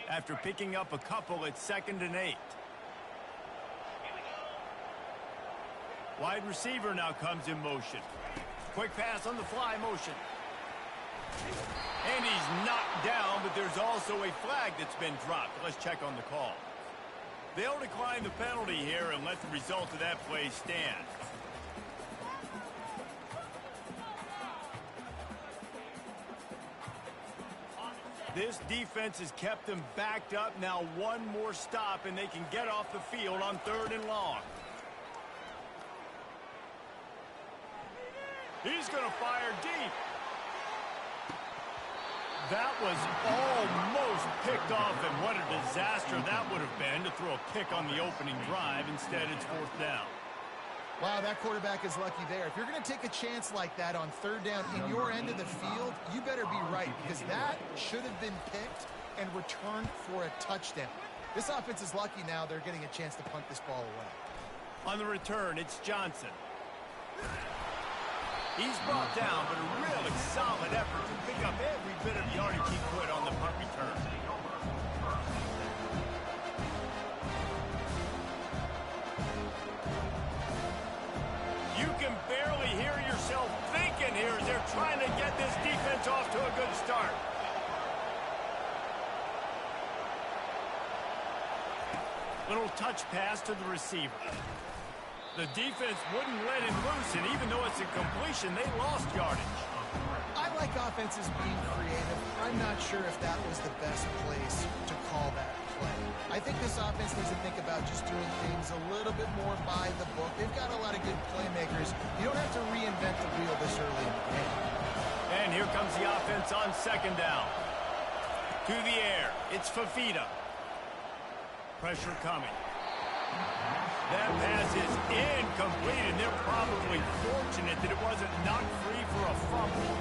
After picking up a couple, it's 2nd and 8. Wide receiver now comes in motion. Quick pass on the fly motion. And he's knocked down, but there's also a flag that's been dropped. Let's check on the call. They'll decline the penalty here and let the result of that play stand. This defense has kept them backed up. Now one more stop, and they can get off the field on 3rd and long. He's going to fire deep. That was almost picked off, and what a disaster that would have been to throw a pick on the opening drive. Instead, it's 4th down. Wow, that quarterback is lucky there. If you're going to take a chance like that on 3rd down in your end of the field, you better be right, because that should have been picked and returned for a touchdown. This offense is lucky now they're getting a chance to punt this ball away. On the return, it's Johnson. He's brought down, but a really solid effort to pick up every bit of yardage he could on the punt return. You can barely hear yourself thinking here as they're trying to get this defense off to a good start. Little touch pass to the receiver. The defense wouldn't let him loose, and even though it's a completion, they lost yardage. I like offenses being creative. I'm not sure if that was the best place to call that play. I think this offense needs to think about just doing things a little bit more by the book. They've got a lot of good playmakers. You don't have to reinvent the wheel this early in the game. And here comes the offense on 2nd down. To the air, it's Fafita. Pressure coming. That pass is incomplete, and they're probably fortunate that it wasn't knocked free for a fumble.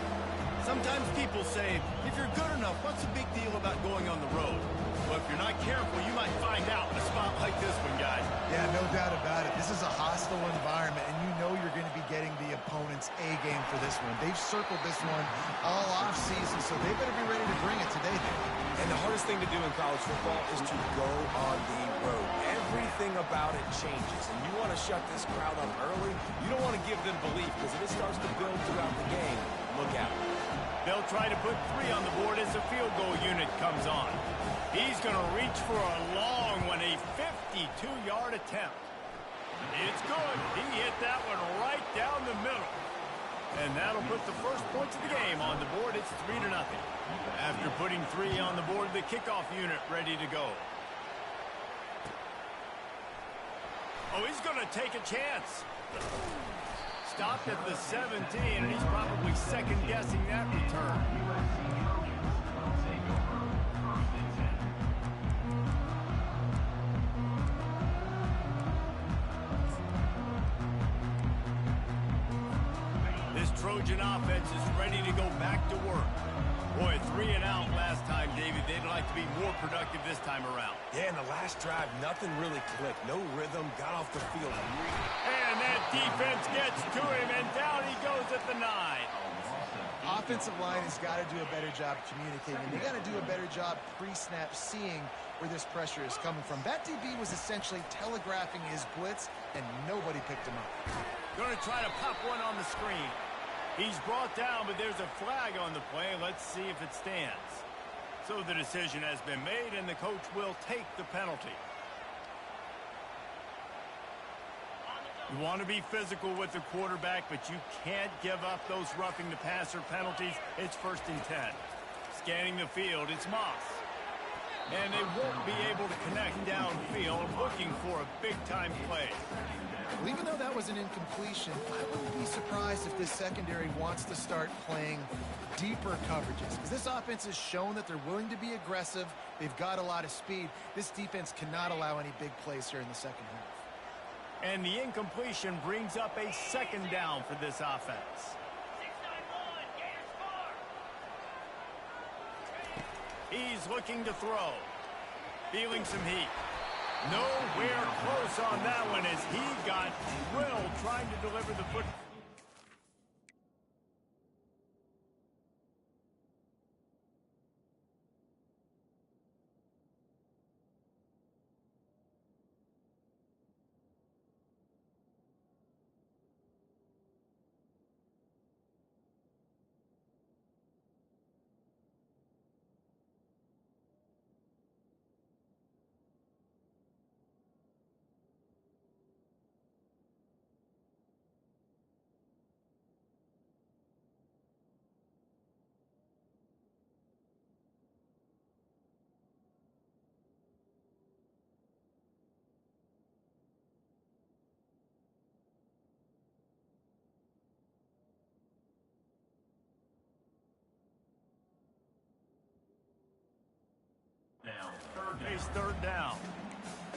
Sometimes people say, if you're good enough, what's the big deal about going on the road? Well, if you're not careful, you might find out in a spot like this one, guys. Yeah, no doubt about it. This is a hostile environment, and you know you're going to be getting the opponent's A-game for this one. They've circled this one all offseason, so they better be ready to bring it today. And the hardest thing to do in college football is to go on the road. Everything about it changes, and you want to shut this crowd up early. You don't want to give them belief, because if it starts to build throughout the game, look out. They'll try to put 3 on the board as the field goal unit comes on. He's going to reach for a long one, a 52-yard attempt. It's good. He hit that one right down the middle. And that'll put the first points of the game on the board. It's 3-0. After putting 3 on the board, the kickoff unit ready to go. Oh, he's going to take a chance. Stopped at the 17, and he's probably second-guessing that return. This Trojan offense is ready to go back to work. Boy, 3 and out last time, David. They'd like to be more productive this time around. Yeah, in the last drive, nothing really clicked. No rhythm, got off the field. And that defense gets to him, and down he goes at the 9. Offensive line has got to do a better job communicating. They got to do a better job pre-snap seeing where this pressure is coming from. That DB was essentially telegraphing his blitz, and nobody picked him up. Going to try to pop one on the screen. He's brought down, but there's a flag on the play. Let's see if it stands. So the decision has been made, and the coach will take the penalty. You want to be physical with the quarterback, but you can't give up those roughing the passer penalties. It's 1st and 10. Scanning the field, it's Moss. And they won't be able to connect downfield, looking for a big-time play. Well, even though that was an incompletion, I wouldn't be surprised if this secondary wants to start playing deeper coverages. Because this offense has shown that they're willing to be aggressive. They've got a lot of speed. This defense cannot allow any big plays here in the second half. And the incompletion brings up a 2nd down for this offense. He's looking to throw. Feeling some heat. Nowhere close on that one as he got drilled trying to deliver the football. face third down.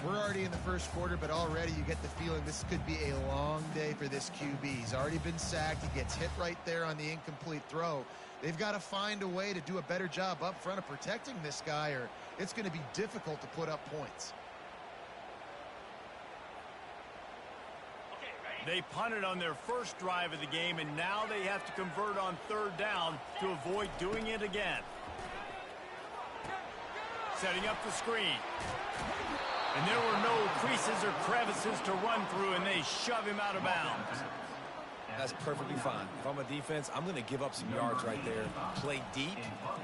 We're already in the first quarter, but already you get the feeling this could be a long day for this QB. He's already been sacked. He gets hit right there on the incomplete throw. They've got to find a way to do a better job up front of protecting this guy, or it's going to be difficult to put up points. They punted on their first drive of the game, and now they have to convert on third down to avoid doing it again. Setting up the screen. And there were no creases or crevices to run through, and they shove him out of bounds. That's perfectly fine. If I'm a defense, I'm going to give up some yards right there. Play deep,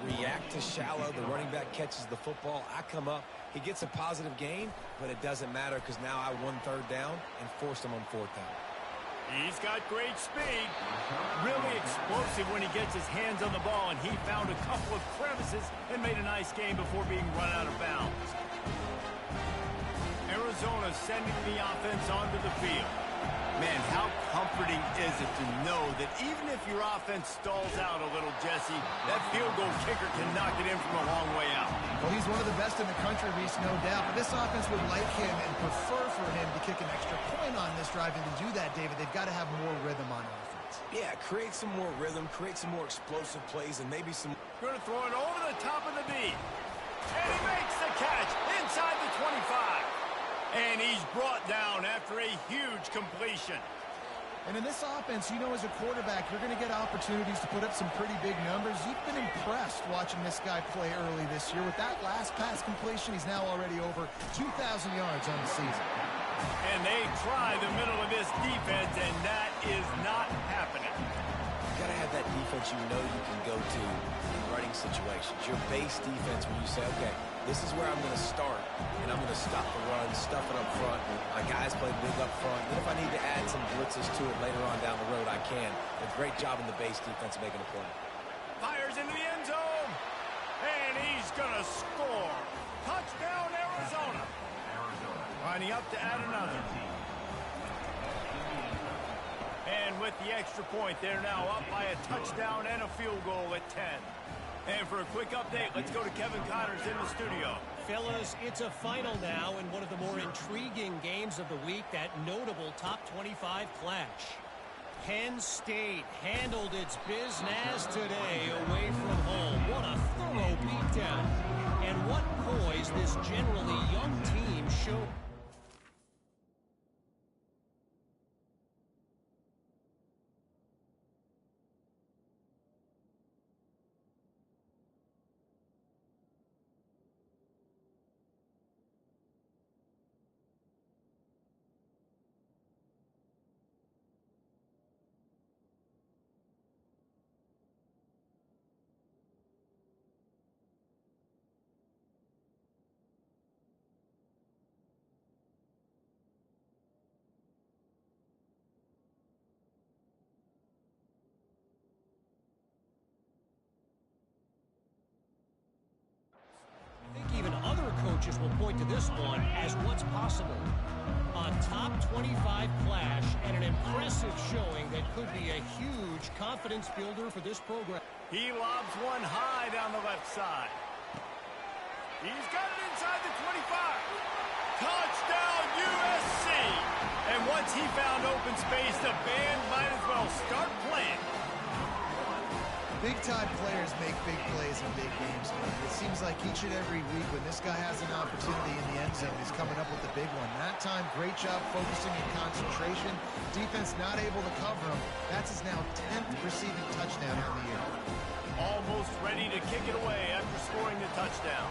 react to shallow. The running back catches the football. I come up. He gets a positive gain, but it doesn't matter because now I won third down and forced him on fourth down. He's got great speed. Really explosive when he gets his hands on the ball, and he found a couple of crevices and made a nice game before being run out of bounds. Arizona sending the offense onto the field. Man, how comforting is it to know that even if your offense stalls out a little, Jesse, that field goal kicker can knock it in from a long way out. Well, he's one of the best in the country, Reese, no doubt. But this offense would like him and prefer for him to kick an extra point on this drive. And to do that, David, they've got to have more rhythm on offense. Yeah, create some more rhythm, create some more explosive plays, and maybe some... Going to throw it over the top of the knee. And he makes the catch inside the 25. And he's brought down after a huge completion. And in this offense, you know, as a quarterback, you're going to get opportunities to put up some pretty big numbers. You've been impressed watching this guy play early this year. With that last pass completion, he's now already over 2,000 yards on the season. And they try the middle of this defense, and that is not happening. You got to have that defense you know you can go to in running situations. Your base defense when you say, okay, this is where I'm going to start, and I'm going to stop the run, stuff it up front. My guys play big up front. Then if I need to add some blitzes to it later on down the road, I can. A great job in the base defense making a play. Fires into the end zone, and he's going to score. Touchdown, Arizona. Lining up to add another. And with the extra point, they're now up by a touchdown and a field goal at 10. And for a quick update, let's go to Kevin Connors in the studio. Fellas, it's a final now in one of the more intriguing games of the week, that notable top 25 clash. Penn State handled its business today away from home. What a thorough beatdown. And what poise this generally young team showed. I think even other coaches will point to this one as what's possible. A top 25 clash and an impressive showing that could be a huge confidence builder for this program. He lobs one high down the left side. He's got it inside the 25. Touchdown, USC! And once he found open space, the band might as well start playing. Big-time players make big plays in big games. It seems like each and every week when this guy has an opportunity in the end zone, he's coming up with the big one. That time, great job focusing and concentration. Defense not able to cover him. That's his now 10th receiving touchdown on the year. Almost ready to kick it away after scoring the touchdown.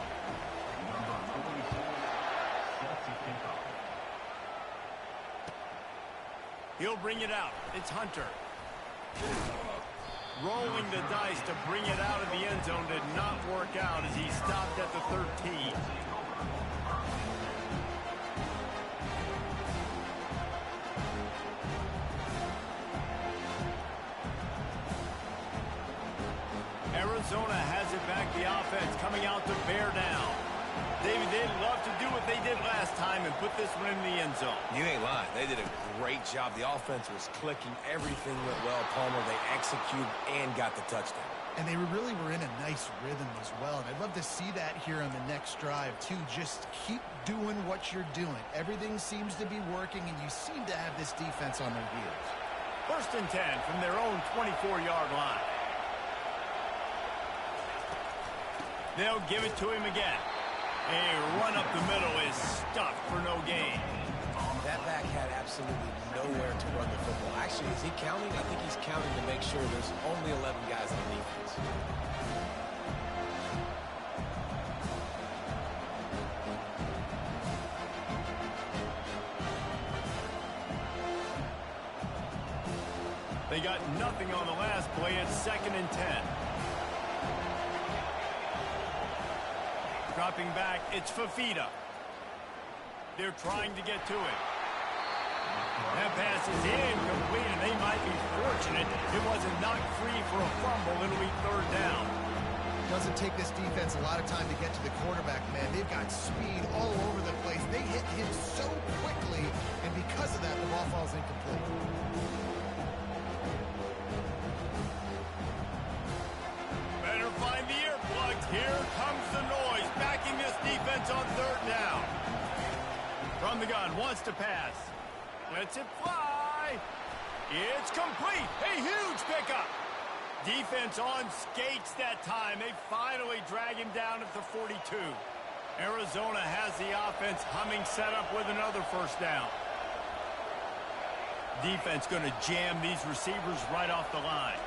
He'll bring it out. It's Hunter. Rolling the dice to bring it out of the end zone did not work out as he stopped at the 13. Arizona has it back, the offense coming out to bear down. David, they'd love to do what they did last time and put this one in the end zone. You ain't lying. They did a great job. The offense was clicking. Everything went well. Palmer, they executed and got the touchdown. And they really were in a nice rhythm as well. And I'd love to see that here on the next drive, too. Just keep doing what you're doing. Everything seems to be working, and you seem to have this defense on their heels. 1st and 10 from their own 24-yard line. They'll give it to him again. A run up the middle is stuffed for no gain. That back had absolutely nowhere to run the football. Actually, is he counting? I think he's counting to make sure there's only 11 guys on the defense. They got nothing on the last play. It's 2nd and 10. Dropping back, it's Fafita. They're trying to get to it. That pass is incomplete, and they might be fortunate it wasn't knocked free for a fumble. It'll be 3rd down. Doesn't take this defense a lot of time to get to the quarterback, man. They've got speed all over the place. They hit him so quickly, and because of that, the ball falls incomplete. Better find the earplugs. Here comes the noise, backing this defense on 3rd down. From the gun, wants to pass. Lets it fly. It's complete. A huge pickup. Defense on skates that time. They finally drag him down at the 42. Arizona has the offense humming, set up with another 1st down. Defense going to jam these receivers right off the line.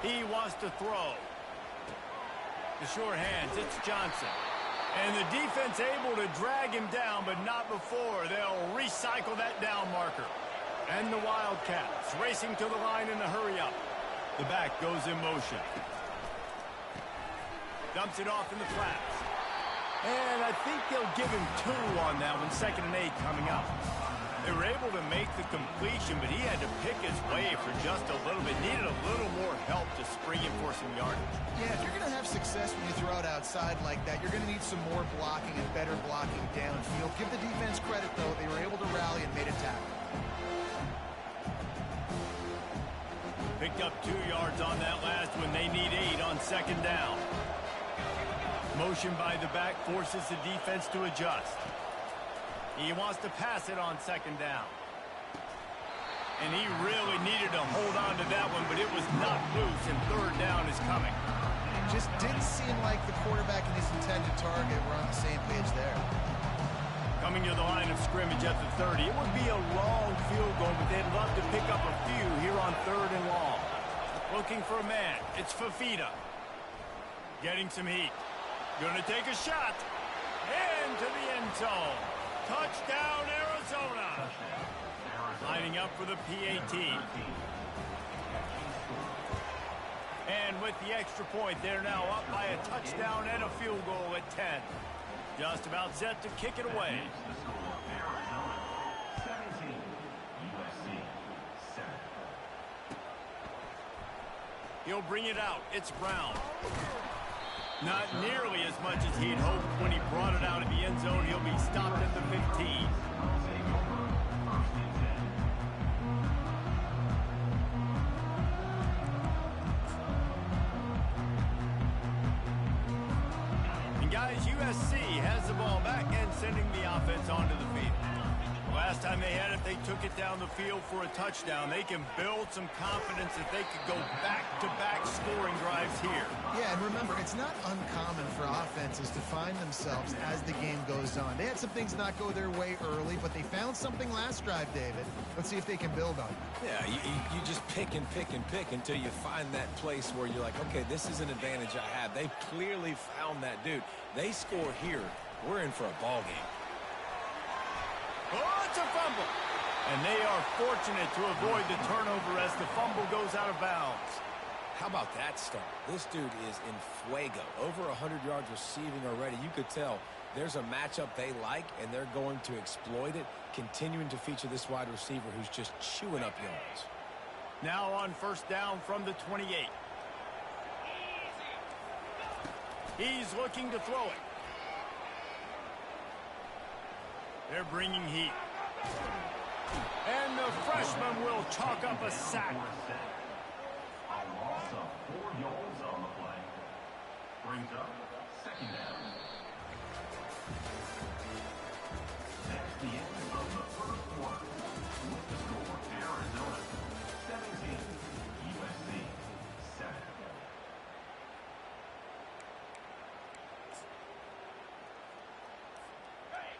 He wants to throw. The short hands, it's Johnson. And the defense able to drag him down, but not before. They'll recycle that down marker. And the Wildcats racing to the line in a hurry-up. The back goes in motion. Dumps it off in the flats. And I think they'll give him 2 on that one. 2nd and 8 coming up. They were able to make the completion, but he had to pick his way for just a little bit. Needed a little more help to spring him for some yardage. Yeah, if you're going to have success when you throw it outside like that, you're going to need some more blocking and better blocking downfield. Give the defense credit, though. They were able to rally and made a tackle. Picked up 2 yards on that last one. They need 8 on 2nd down. Motion by the back forces the defense to adjust. He wants to pass it on 2nd down. And he really needed to hold on to that one, but it was knocked loose, and 3rd down is coming. Just didn't seem like the quarterback and his intended target were on the same page there. Coming to the line of scrimmage at the 30. It would be a long field goal, but they'd love to pick up a few here on 3rd and long. Looking for a man. It's Fafita. Getting some heat. Gonna take a shot. Into the end zone. Touchdown, Arizona. Lining up for the PAT. And with the extra point, they're now up by a touchdown and a field goal at 10. Just about set to kick it away. He'll bring it out. It's Brown. Not nearly as much as he'd hoped when he brought it out of the end zone. He'll be stopped at the 15. And guys, USC has the ball back and sending the offense onto the field. Last time they had it, they took it down the field for a touchdown. They can build some confidence that they could go back-to-back scoring drives here. Yeah, and remember, it's not uncommon for offenses to find themselves as the game goes on. They had some things not go their way early, but they found something last drive, David. Let's see if they can build on it. Yeah, you just pick and pick and pick until you find that place where you're like, okay, this is an advantage I have. They clearly found that dude. They score here. We're in for a ball game. Oh, it's a fumble. And they are fortunate to avoid the turnover as the fumble goes out of bounds. How about that start? This dude is in fuego. Over 100 yards receiving already. You could tell there's a matchup they like, and they're going to exploit it, continuing to feature this wide receiver who's just chewing up yards. Now on 1st down from the 28. He's looking to throw it. They're bringing heat. And the freshman will chalk up a sack. A loss of 4 yards on the play. Brings up second down. That's the end of the first quarter. With the score, Arizona 17, USC 7.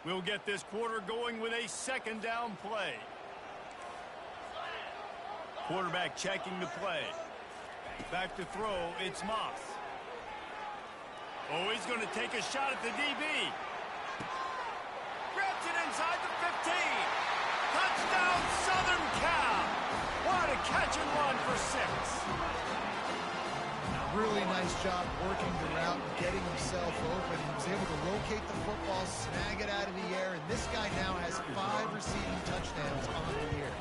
We'll get this quarter going with a second down play. Quarterback checking the play. Back to throw, it's Moss. Oh, he's going to take a shot at the DB. Grabs it inside the 15. Touchdown, Southern Cal. What a catch and run for 6. Really nice job working the route and getting himself open. He was able to locate the football, snag it out of the air, and this guy now has 5 receiving touchdowns on the year.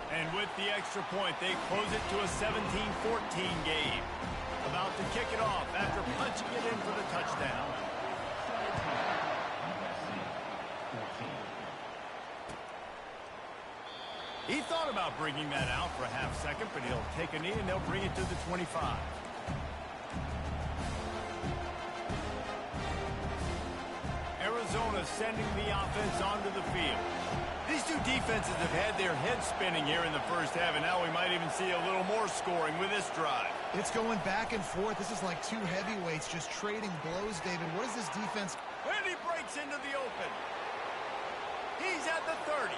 And with the extra point, they close it to a 17-14 game. About to kick it off after punching it in for the touchdown. He thought about bringing that out for a half second, but he'll take a knee and they'll bring it to the 25. Arizona sending the offense onto the field. These two defenses have had their heads spinning here in the first half, and now we might even see a little more scoring with this drive. It's going back and forth. This is like two heavyweights just trading blows, David. What is this defense? And he breaks into the open. He's at the 30.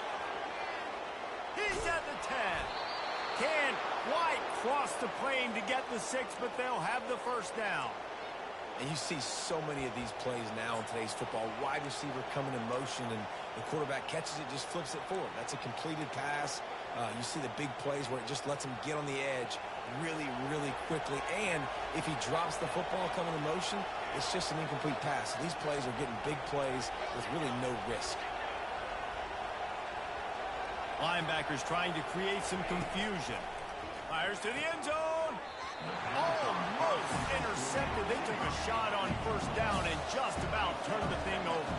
He's at the 10. Can't quite cross the plane to get the 6, but they'll have the first down. And you see so many of these plays now in today's football. Wide receiver coming in motion, and the quarterback catches it, just flips it forward. That's a completed pass. You see the big plays where it just lets him get on the edge really, really quickly. And if he drops the football coming in motion, it's just an incomplete pass. These plays are getting big plays with really no risk. Linebackers trying to create some confusion. Fires to the end zone. Almost intercepted. They took a shot on first down and just about turned the thing over.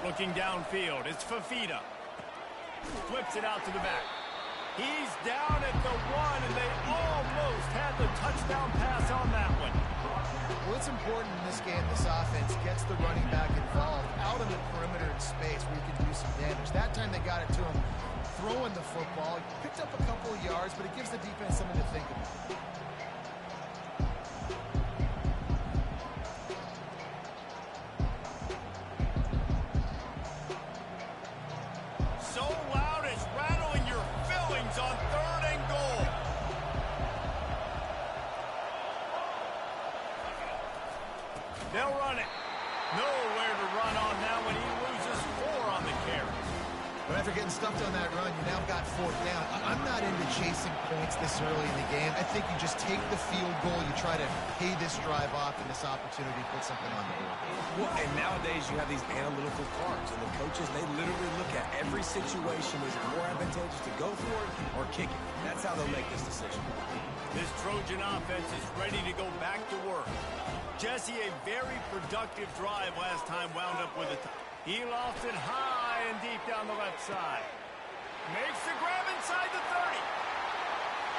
Looking downfield, it's Fafita. Flips it out to the back. He's down at the 1, and they almost had the touchdown pass on that one. Well, it's important in this game, this offense gets the running back involved out on the perimeter in space where you can do some damage. That time they got it to him throwing the football. He picked up a couple of yards, but it gives the defense something to think about. So loud it's rattling your fillings on 3rd and goal. They'll run it. Nowhere to run on now when he loses 4 on the carry. But after getting stuffed on that run, you now got 4th down. I'm not into chasing points this early in the game. I think you just take the field goal. You try to pay this drive off and this opportunity to put something on the board. Well, and nowadays you have these analytical cards, and the coaches, they literally look at every situation. Is it more advantageous to go for it or kick it? That's how they'll make this decision. This Trojan offense is ready to go back to work. Jesse, a very productive drive last time, wound up with a tie. He lost it high and deep down the left side. Makes the grab inside the 30.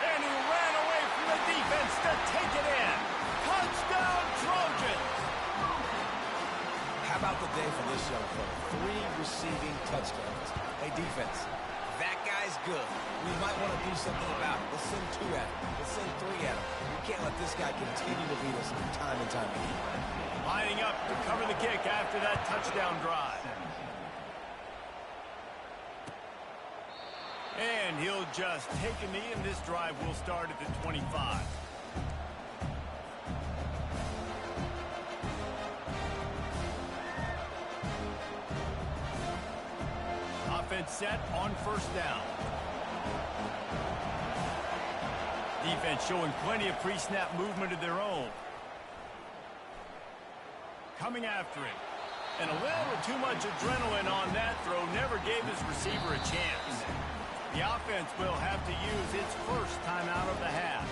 And he ran away from the defense to take it in. Touchdown, Trojans! How about the day for this young fella? 3 receiving touchdowns. Hey, defense, that guy's good. We might want to do something about it. Let's send 2 at him. Let's send 3 at him. We can't let this guy continue to beat us time and time again. Lining up to cover the kick after that touchdown drive. And he'll just take a knee, and this drive will start at the 25. Offense set on first down. Defense showing plenty of pre-snap movement of their own. Coming after him. And a little too much adrenaline on that throw. Never gave his receiver a chance. The offense will have to use its first timeout of the half.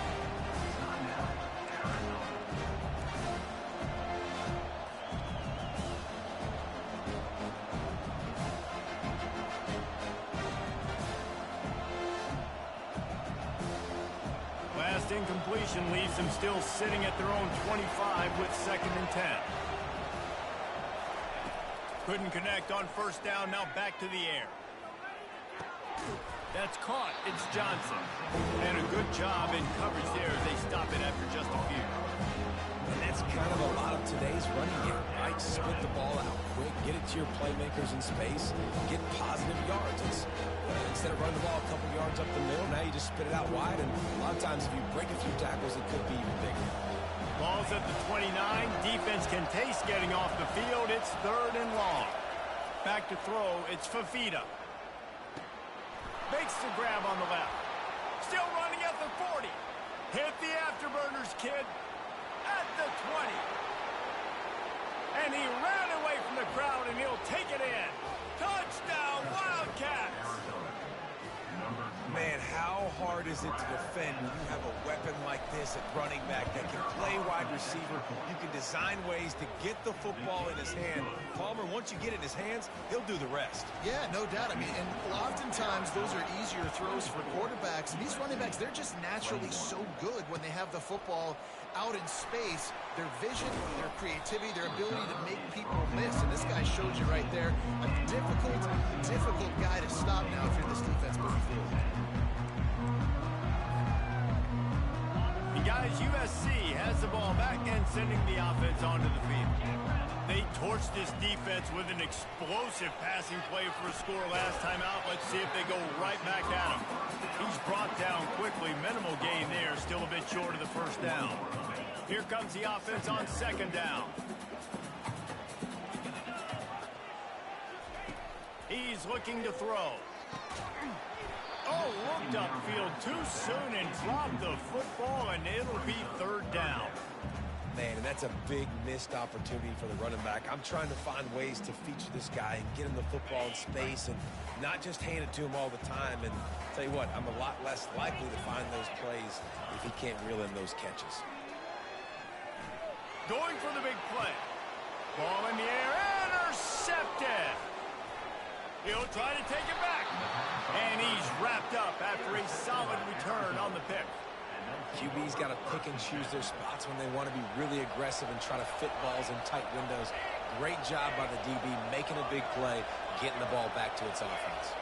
Last incompletion leaves them still sitting at their own 25 with 2nd and 10. Couldn't connect on first down, now back to the air. That's caught. It's Johnson. And a good job in coverage there as they stop it after just a few. And that's kind of a lot of today's running game, right? Split the ball out quick, get it to your playmakers in space, get positive yards. Instead of running the ball a couple yards up the middle, now you just spit it out wide, and a lot of times if you break a few tackles, it could be even bigger. Ball's at the 29. Defense can taste getting off the field. It's 3rd and long. Back to throw. It's Fafita. Makes the grab on the left. Still running at the 40. Hit the afterburners, kid. At the 20. And he ran away from the crowd, and he'll take it in. Touchdown, Wildcats! Man, how hard is it to defend when you have a weapon like this at running back that can play wide receiver? You can design ways to get the football in his hand. Palmer, once you get it in his hands, he'll do the rest. Yeah, no doubt. I mean, and oftentimes those are easier throws for quarterbacks. And these running backs, they're just naturally so good when they have the football out in space. Their vision, their creativity, their ability to make people miss. And this guy shows you right there a difficult guy to stop now if you're this defense moving forward. And guys, USC has the ball back and sending the offense onto the field. They torched this defense with an explosive passing play for a score last time out. Let's see if they go right back at him. He's brought down quickly. Minimal gain there. Still a bit short of the first down. Here comes the offense on 2nd down. He's looking to throw. Oh, looked upfield too soon and dropped the football, and it'll be 3rd down. Man, and that's a big missed opportunity for the running back. I'm trying to find ways to feature this guy and get him the football in space and not just hand it to him all the time. And tell you what, I'm a lot less likely to find those plays if he can't reel in those catches. Going for the big play. Ball in the air, intercepted. He'll try to take it back. And he's wrapped up after a solid return on the pick. QB's got to pick and choose their spots when they want to be really aggressive and try to fit balls in tight windows. Great job by the DB making a big play, getting the ball back to its offense.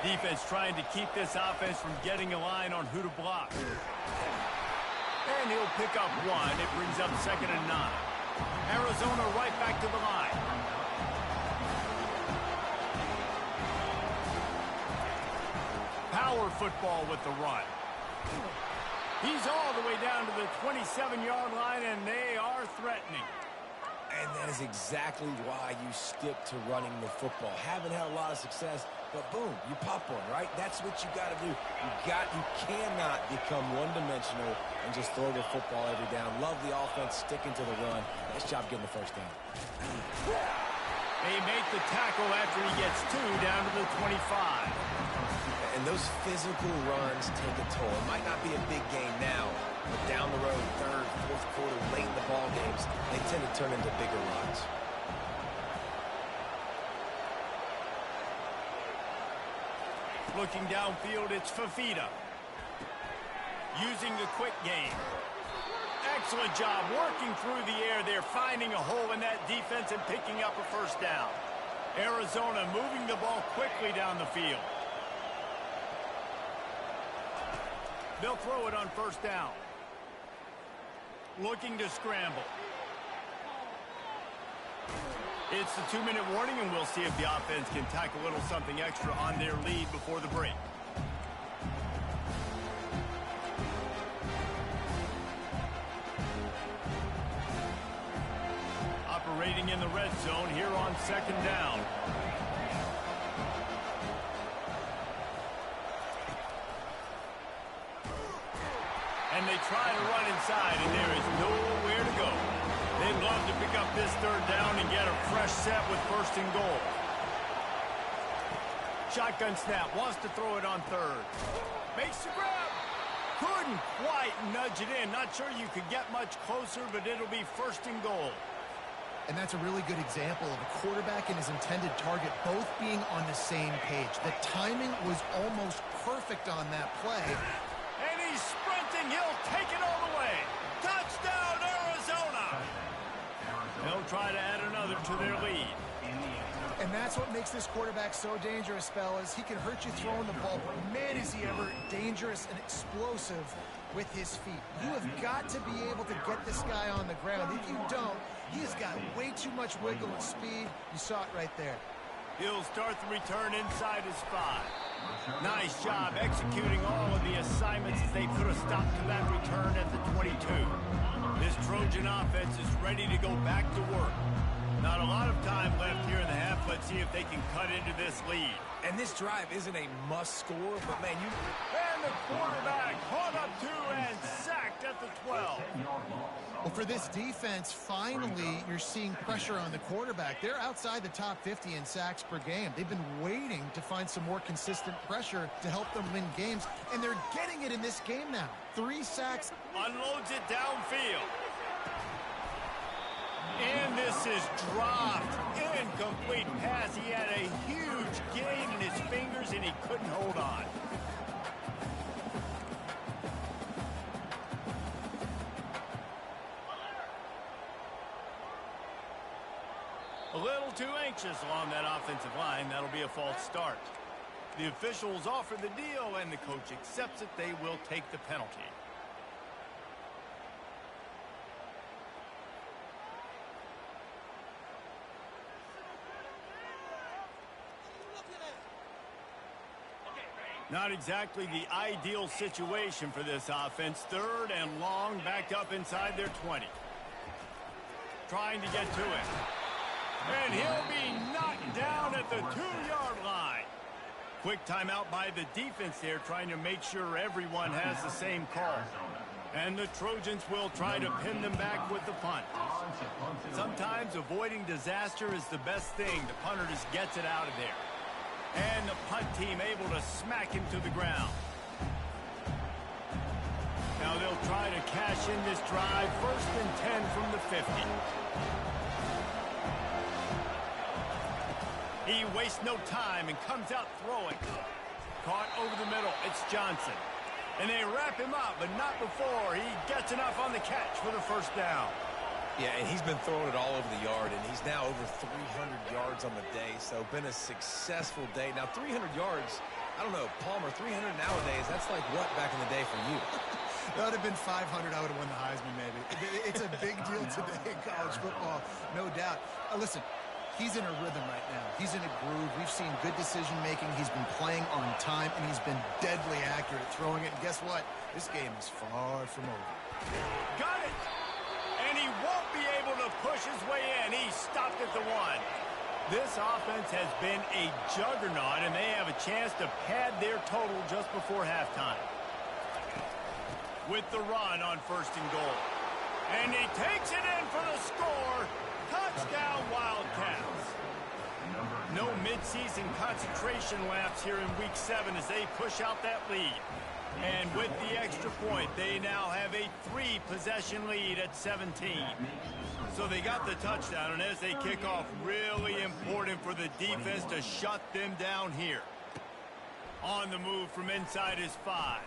Defense trying to keep this offense from getting a line on who to block. And he'll pick up 1. It brings up 2nd and 9. Arizona right back to the line. Power football with the run. He's all the way down to the 27-yard line, and they are threatening. And that is exactly why you stick to running the football. Haven't had a lot of success, but boom, you pop one, right? That's what you got to do. You cannot become one-dimensional and just throw the football every down. Love the offense sticking to the run. Nice job getting the first down. They make the tackle after he gets 2 down to the 25. And those physical runs take a toll. It might not be a big game now, but down the road, 3rd, 4th quarter, late in the ball games, they tend to turn into bigger runs. Looking downfield, it's Fafita. Using the quick game. Excellent job working through the air there, finding a hole in that defense and picking up a first down. Arizona moving the ball quickly down the field. They'll throw it on first down. Looking to scramble. It's the 2-minute warning, and we'll see if the offense can tack a little something extra on their lead before the break. Operating in the red zone here on 2nd down. And they try to run inside, and there is nowhere to go. They'd love to pick up this 3rd down and get a fresh set with 1st and goal. Shotgun snap, wants to throw it on third. Makes the grab. Couldn't quite nudge it in. Not sure you could get much closer, but it'll be first and goal. And that's a really good example of a quarterback and his intended target both being on the same page. The timing was almost perfect on that play. And he's sprinting. He'll take it all the way. Touchdown, Arizona! They'll try to add another to their lead. And that's what makes this quarterback so dangerous, fellas. He can hurt you throwing the ball, but man, is he ever dangerous and explosive with his feet. You have got to be able to get this guy on the ground. If you don't, he has got way too much wiggle and speed. You saw it right there. He'll start the return inside his 5. Nice job executing all of the assignments as they put a stop to that return at the 22. This Trojan offense is ready to go back to work. Not a lot of time left here in the half. Let's see if they can cut into this lead. And this drive isn't a must score, but man, And the quarterback caught up to and sacked at the 12. Well, for this defense, finally, you're seeing pressure on the quarterback. They're outside the top 50 in sacks per game. They've been waiting to find some more consistent pressure to help them win games, and they're getting it in this game now. 3 sacks. Unloads it downfield. And this is dropped. Incomplete pass. He had a huge gain in his fingers, and he couldn't hold on. A little too anxious along that offensive line. That'll be a false start. The officials offer the deal, and the coach accepts it. They will take the penalty. Not exactly the ideal situation for this offense. 3rd and long, backed up inside their 20. Trying to get to it. And he'll be knocked down at the 2-yard line. Quick timeout by the defense there, trying to make sure everyone has the same call. And the Trojans will try to pin them back with the punt. Sometimes avoiding disaster is the best thing. The punter just gets it out of there. And the punt team able to smack him to the ground. Now they'll try to cash in this drive. 1st and 10 from the 50. He wastes no time and comes out throwing. Caught over the middle. It's Johnson. And they wrap him up, but not before he gets enough on the catch for the 1st down. Yeah, and he's been throwing it all over the yard, and he's now over 300 yards on the day, so been a successful day. Now, 300 yards, I don't know, Palmer, 300 nowadays, that's like what back in the day for you? That would have been 500. I would have won the Heisman, maybe. It's a big deal today in college football, no doubt. Listen, he's in a rhythm right now. He's in a groove. We've seen good decision-making. He's been playing on time, and he's been deadly accurate throwing it. And guess what? This game is far from over. Got it! And he won't be able to push his way in. He stopped at the 1. This offense has been a juggernaut, and they have a chance to pad their total just before halftime. With the run on 1st and goal. And he takes it in for the score. Touchdown, Wildcats. No midseason concentration laps here in Week 7 as they push out that lead. And with the extra point, they now have a 3-possession lead at 17. So they got the touchdown, and as they kick off, really important for the defense to shut them down here. On the move from inside his 5.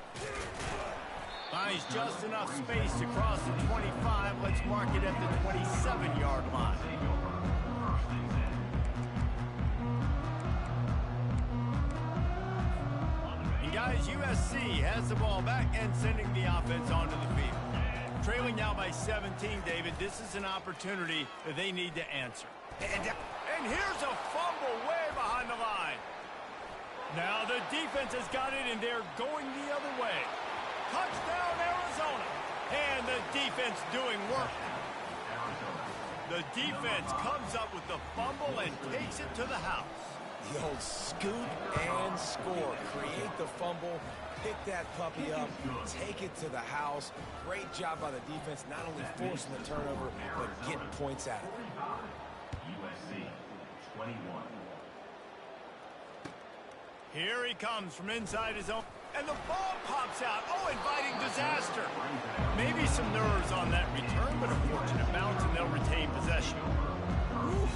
Finds just enough space to cross the 25. Let's mark it at the 27-yard line. Guys, USC has the ball back and sending the offense onto the field. Trailing now by 17, David. This is an opportunity that they need to answer. And here's a fumble way behind the line. Now the defense has got it, and they're going the other way. Touchdown, Arizona. And the defense doing work. The defense comes up with the fumble and takes it to the house. The old scoot and score. Create the fumble, pick that puppy up, take it to the house. Great job by the defense, not only forcing the turnover, but getting points out of it. USC 21. Here he comes from inside his own. And the ball pops out. Oh, inviting disaster. Maybe some nerves on that return, but a fortunate bounce, and they'll retain possession. Oof,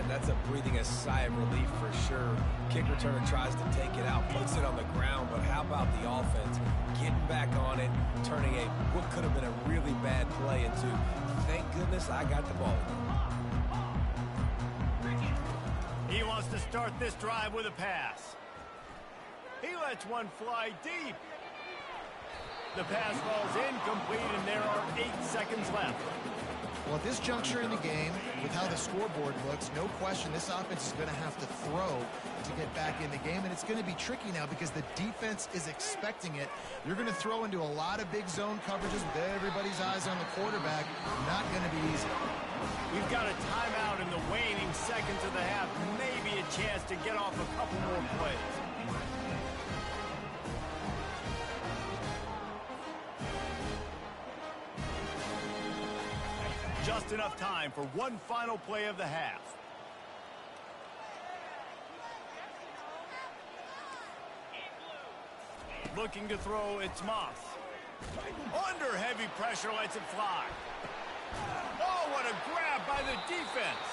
that's a breathing a sigh of relief for sure. Kick returner tries to take it out, puts it on the ground, but how about the offense getting back on it, turning what could have been a really bad play into, thank goodness I got the ball. He wants to start this drive with a pass. He lets one fly deep. The pass falls incomplete, and there are 8 seconds left. Well, at this juncture in the game, with how the scoreboard looks, no question this offense is going to have to throw to get back in the game, and it's going to be tricky now because the defense is expecting it. You're going to throw into a lot of big zone coverages with everybody's eyes on the quarterback. Not going to be easy. We've got a timeout in the waning seconds of the half. Maybe a chance to get off a couple more plays. Just enough time for one final play of the half. Looking to throw, it's Moss. Under heavy pressure, lets it fly. Oh, what a grab by the defense.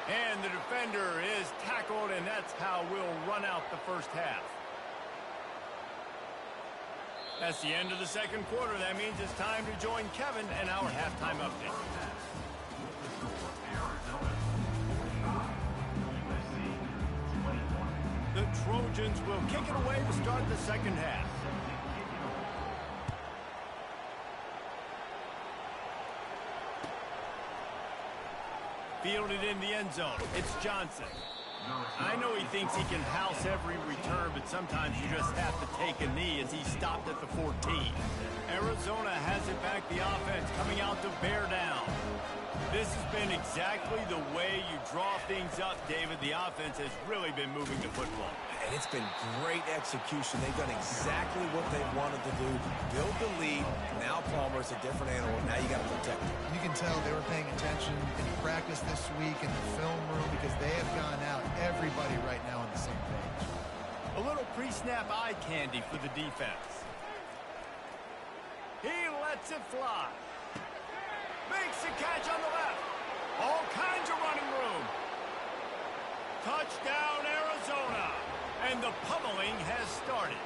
And the defender is tackled, and that's how we'll run out the first half. That's the end of the second quarter. That means it's time to join Kevin and our halftime update. The Trojans will kick it away to start the second half. Fielded in the end zone. It's Johnson. I know he thinks he can house every return, but sometimes you just have to take a knee as he stopped at the 14. Arizona has it back, the offense coming out to bear down. This has been exactly the way you draw things up, David. The offense has really been moving the football. And it's been great execution. They've done exactly what they wanted to do. Build the lead. Now Palmer's a different animal. Now you got to protect him. You can tell they were paying attention in practice this week in the film room because they have gone out, everybody right now on the same page. A little pre-snap eye candy for the defense. He lets it fly. Makes the catch on the left. All kinds of running room. Touchdown, Arizona. And the pummeling has started.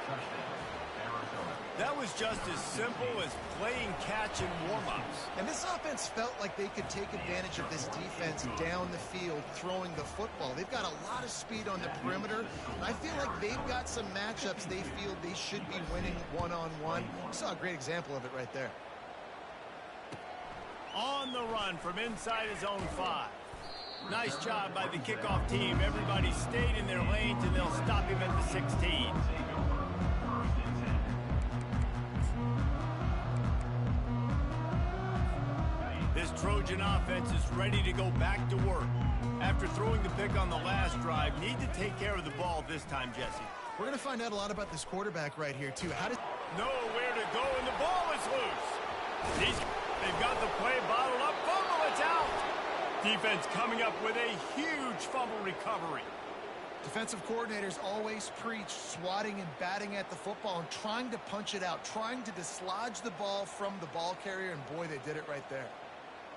That was just as simple as playing catch in warm-ups. And this offense felt like they could take advantage of this defense down the field, throwing the football. They've got a lot of speed on the perimeter. And I feel like they've got some matchups they feel they should be winning one-on-one. You saw a great example of it right there. On the run from inside his own 5. Nice job by the kickoff team. Everybody stayed in their lanes, and they'll stop him at the 16. This Trojan offense is ready to go back to work. After throwing the pick on the last drive, need to take care of the ball this time, Jesse. We're going to find out a lot about this quarterback right here, too. Nowhere to go, and the ball is loose. They've got the play bottled up. Fumble, it's out. Defense coming up with a huge fumble recovery. Defensive coordinators always preach swatting and batting at the football and trying to punch it out, trying to dislodge the ball from the ball carrier, and boy, they did it right there.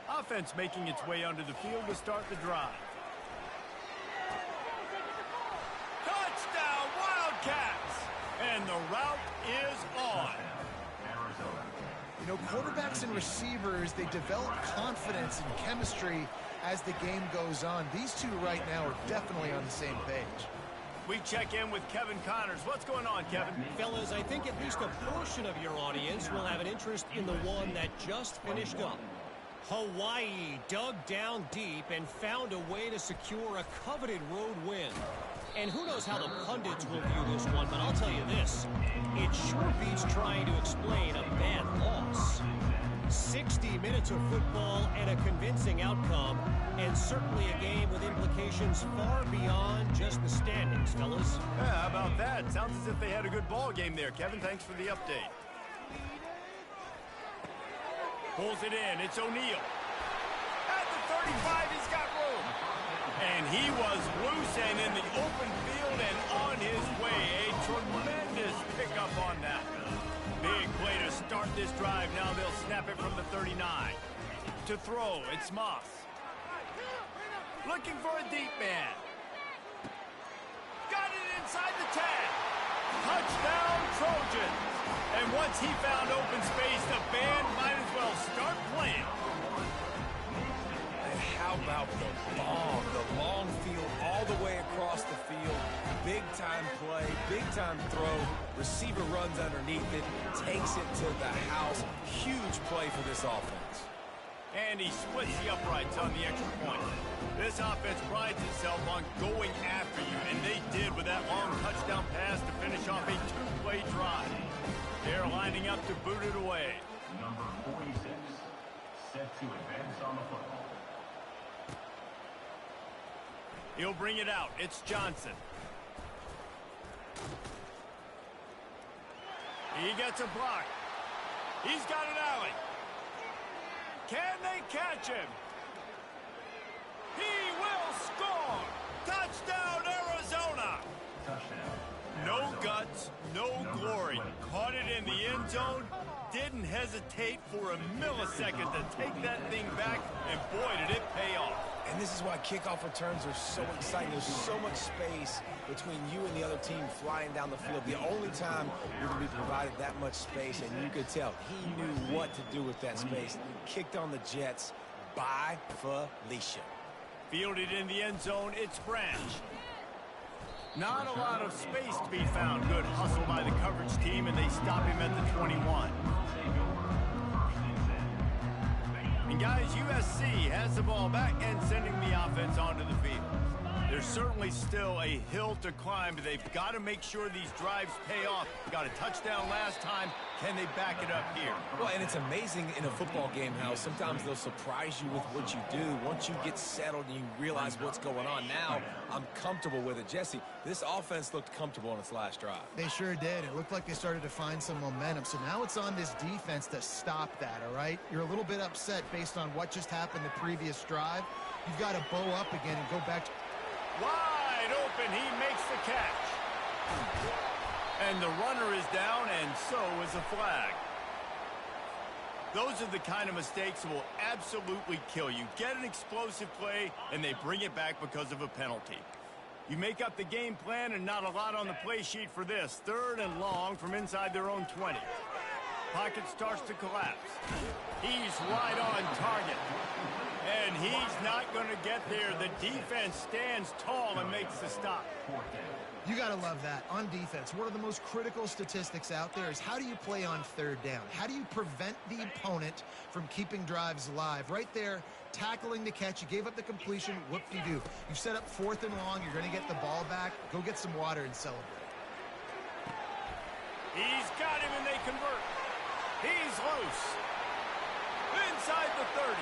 Offense making its way onto the field to start the drive. Touchdown, Wildcats! And the route is on. You know, quarterbacks and receivers, they develop confidence and chemistry as the game goes on. These two right now are definitely on the same page. We check in with Kevin Connors. What's going on, Kevin? Fellas, I think at least a portion of your audience will have an interest in the one that just finished up. Hawaii dug down deep and found a way to secure a coveted road win. And who knows how the pundits will view this one, but I'll tell you this. It sure beats trying to explain a bad loss. 60 minutes of football and a convincing outcome, and certainly a game with implications far beyond just the standings, fellas. Yeah, how about that? Sounds as if they had a good ball game there, Kevin. Thanks for the update. Pulls it in. It's O'Neal. At the 35, he's got room. And he was loose and in the open field and on his way. A tremendous pickup on that. Big play to start this drive. Now they'll snap it from the 39. To throw, it's Moss. Looking for a deep man. Got it inside the 10. Touchdown, Trojans. And once he found open space, the band might as well start playing. And how about the bomb? The long field all the way across the field. Big-time play, big-time throw. Receiver runs underneath it, takes it to the house. Huge play for this offense. And he splits the uprights on the extra point. This offense prides itself on going after you, and they did with that long touchdown pass to finish off a two-play drive. They're lining up to boot it away. Number 46, set to advance on the football. He'll bring it out. It's Johnson. He gets a block. He's got an alley. Can they catch him? He will score! Touchdown, Arizona! Touchdown. No guts, no glory. Caught it in the end zone. Didn't hesitate for a millisecond to take that thing back, and boy, did it pay off. And this is why kickoff returns are so exciting. There's so much space between you and the other team flying down the field. The only time you're going to be provided that much space, and you could tell he knew what to do with that space. Kicked on the Jets by Felicia. Fielded in the end zone, it's Branch. Not a lot of space to be found. Good hustle by the coverage team, and they stop him at the 21. And guys, USC has the ball back and sending the offense onto the field. There's certainly still a hill to climb, but they've got to make sure these drives pay off. Got a touchdown last time. Can they back it up here? Well, and it's amazing in a football game how sometimes they'll surprise you with what you do. Once you get settled and you realize what's going on, now I'm comfortable with it. Jesse, this offense looked comfortable on its last drive. They sure did. It looked like they started to find some momentum. So now it's on this defense to stop that, all right? You're a little bit upset based on what just happened the previous drive. You've got to bow up again and go back to... Wide open, he makes the catch. And the runner is down, and so is a flag. Those are the kind of mistakes that will absolutely kill you. Get an explosive play, and they bring it back because of a penalty. You make up the game plan, and not a lot on the play sheet for this. 3rd and long from inside their own 20. Pocket starts to collapse. He's right on target. And he's not going to get there. The defense stands tall and makes the stop. You got to love that. On defense, one of the most critical statistics out there is how do you play on 3rd down? How do you prevent the opponent from keeping drives alive? Right there, tackling the catch. You gave up the completion. Whoop-de-doo. You set up 4th and long. You're going to get the ball back. Go get some water and celebrate. He's got him, and they convert. He's loose. Inside the 30.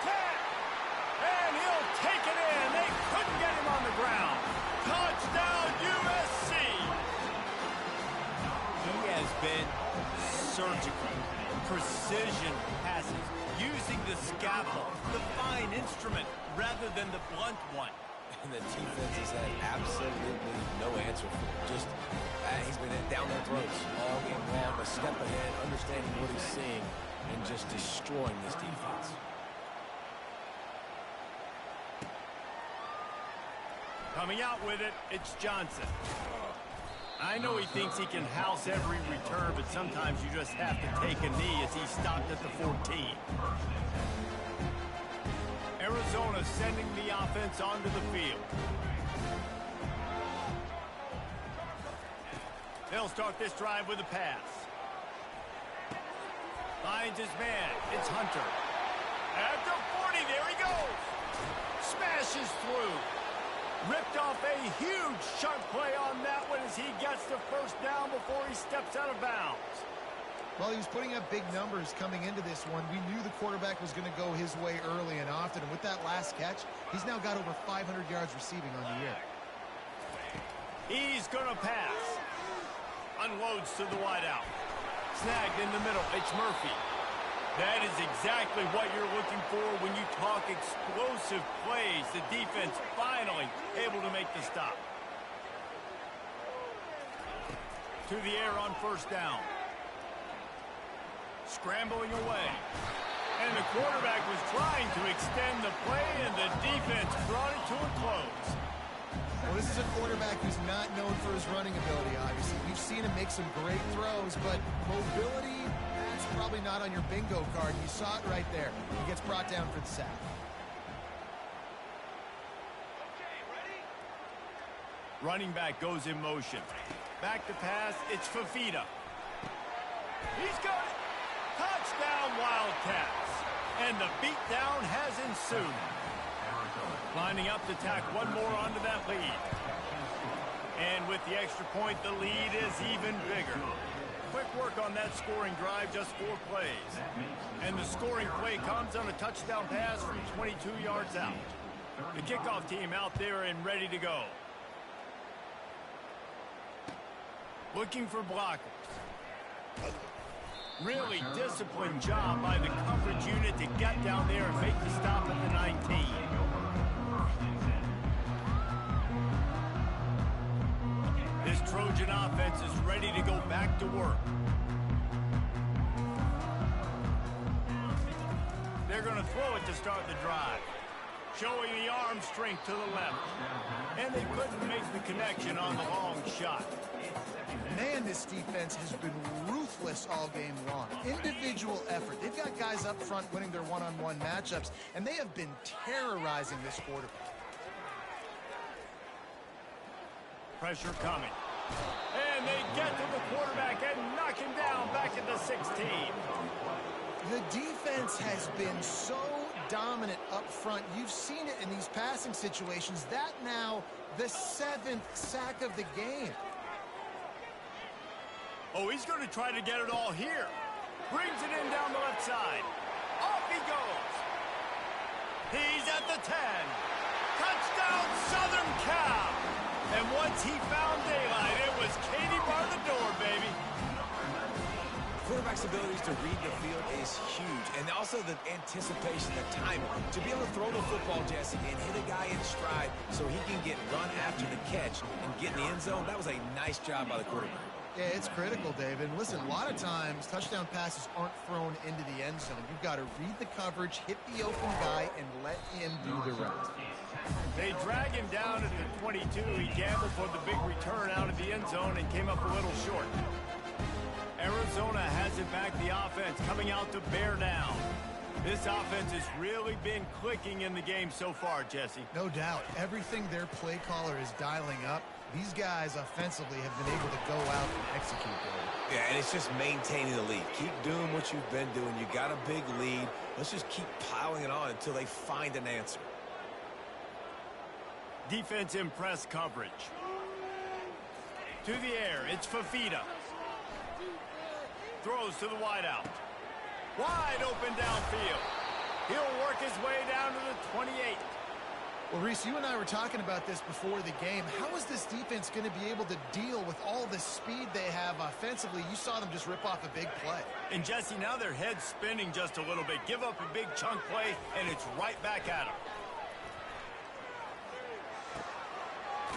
10. And he'll take it in. They couldn't get him on the ground. Touchdown, USC. He has been surgical. Precision passes. Using the scalpel, the fine instrument, rather than the blunt one. And the defense has had absolutely no answer for it. Just, he's been down their throats all game long, a step ahead, understanding what he's seeing, and just destroying this defense. Coming out with it, it's Johnson. I know he thinks he can house every return, but sometimes you just have to take a knee as he stopped at the 14. Arizona sending the offense onto the field. They'll start this drive with a pass. Finds his man. It's Hunter. At the 40, there he goes. Smashes through. Ripped off a huge chunk play on that one as he gets the 1st down before he steps out of bounds. Well, he was putting up big numbers coming into this one. We knew the quarterback was going to go his way early and often. And with that last catch, he's now got over 500 yards receiving on the year. He's going to pass. Unloads to the wideout. Snagged in the middle. It's Murphy. That is exactly what you're looking for when you talk explosive plays. The defense finally able to make the stop. To the air on first down. Scrambling away. And the quarterback was trying to extend the play, and the defense brought it to a close. Well, this is a quarterback who's not known for his running ability, obviously. We've seen him make some great throws, but mobility, that's probably not on your bingo card. You saw it right there. He gets brought down for the sack. Running back goes in motion. Back to pass, it's Fafita. He's got it. Touchdown, Wildcats. And the beatdown has ensued. Lining up to tack one more onto that lead. And with the extra point, the lead is even bigger. Quick work on that scoring drive, just 4 plays. And the scoring play comes on a touchdown pass from 22 yards out. The kickoff team out there and ready to go. Looking for blockers. Really disciplined job by the coverage unit to get down there and make the stop at the 19. This Trojan offense is ready to go back to work. They're going to throw it to start the drive. Showing the arm strength to the left. And they couldn't make the connection on the long shot. Man, this defense has been ruthless all game long. Individual effort. They've got guys up front winning their one-on-one matchups, and they have been terrorizing this quarterback. Pressure coming. And they get to the quarterback and knock him down back at the 16. The defense has been so dominant up front. You've seen it in these passing situations. That now the 7th sack of the game. Oh, he's going to try to get it all here. Brings it in down the left side. Off he goes. He's at the 10. Touchdown, Southern Cal. And once he found daylight, it was Katie bar the door, baby. Quarterback's abilities to read the field is huge, and also the anticipation, the timing. To be able to throw the football, Jesse, and hit a guy in stride so he can get run after the catch and get in the end zone, that was a nice job by the quarterback. Yeah, it's critical, David. And listen, a lot of times touchdown passes aren't thrown into the end zone. You've got to read the coverage, hit the open guy, and let him do the rest. They drag him down at the 22. He gambled for the big return out of the end zone and came up a little short. Arizona has it back, the offense coming out to bear down. This offense has really been clicking in the game so far, Jesse. No doubt. Everything their play caller is dialing up, these guys offensively have been able to go out and execute there. Yeah, and it's just maintaining the lead. Keep doing what you've been doing. You got a big lead. Let's just keep piling it on until they find an answer. Defense in press coverage. To the air, it's Fafita. Throws to the wideout. Wide open downfield. He'll work his way down to the 28. Well, Reese, you and I were talking about this before the game. How is this defense going to be able to deal with all the speed they have offensively? You saw them just rip off a big play. And, Jesse, now their head's spinning just a little bit. Give up a big chunk play, and it's right back at them.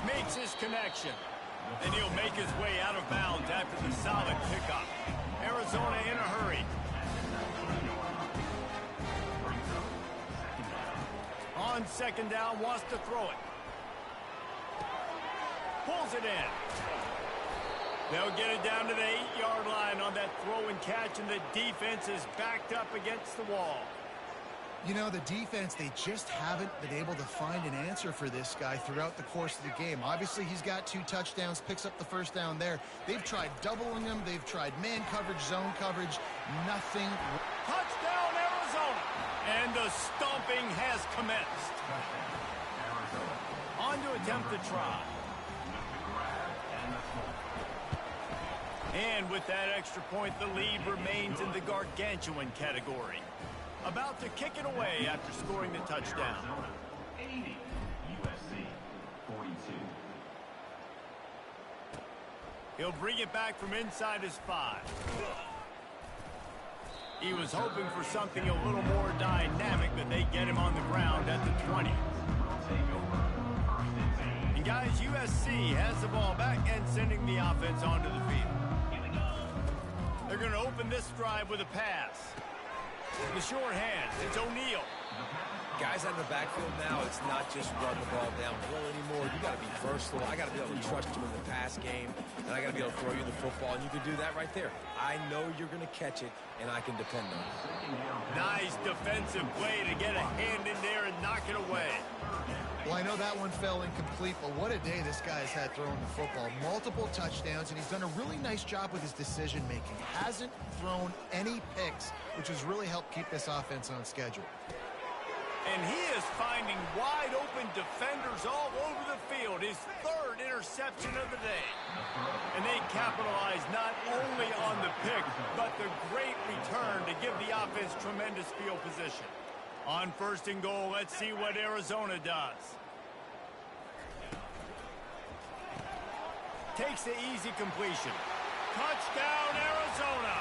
Makes his connection. And he'll make his way out of bounds after the solid pickup. Arizona in a hurry. On second down, wants to throw it. Pulls it in. They'll get it down to the 8-yard line on that throw and catch, and the defense is backed up against the wall. You know, the defense, they just haven't been able to find an answer for this guy throughout the course of the game. Obviously, he's got 2 touchdowns, picks up the first down there. They've tried doubling him. They've tried man coverage, zone coverage. Nothing. Touchdown, Arizona. And the stomping has commenced. On to attempt the try. And with that extra point, the lead remains in the gargantuan category. About to kick it away after scoring the touchdown. 80, USC 42. He'll bring it back from inside his 5. He was hoping for something a little more dynamic, but they get him on the ground at the 20. And guys, USC has the ball back and sending the offense onto the field. They're going to open this drive with a pass. The short hands, it's O'Neal. Guys out in the backfield now, it's not just run the ball downhill anymore. You got to be versatile. I got to be able to trust you in the pass game, and I got to be able to throw you the football, and you can do that right there. I know you're going to catch it, and I can depend on it. Nice defensive play to get a hand in there and knock it away. Well, I know that one fell incomplete, but what a day this guy's had throwing the football. Multiple touchdowns, and he's done a really nice job with his decision-making. Hasn't thrown any picks, which has really helped keep this offense on schedule. And he is finding wide-open defenders all over the field. His third interception of the day. And they capitalize not only on the pick, but the great return to give the offense tremendous field position. On 1st and goal, let's see what Arizona does. Takes the easy completion. Touchdown, Arizona!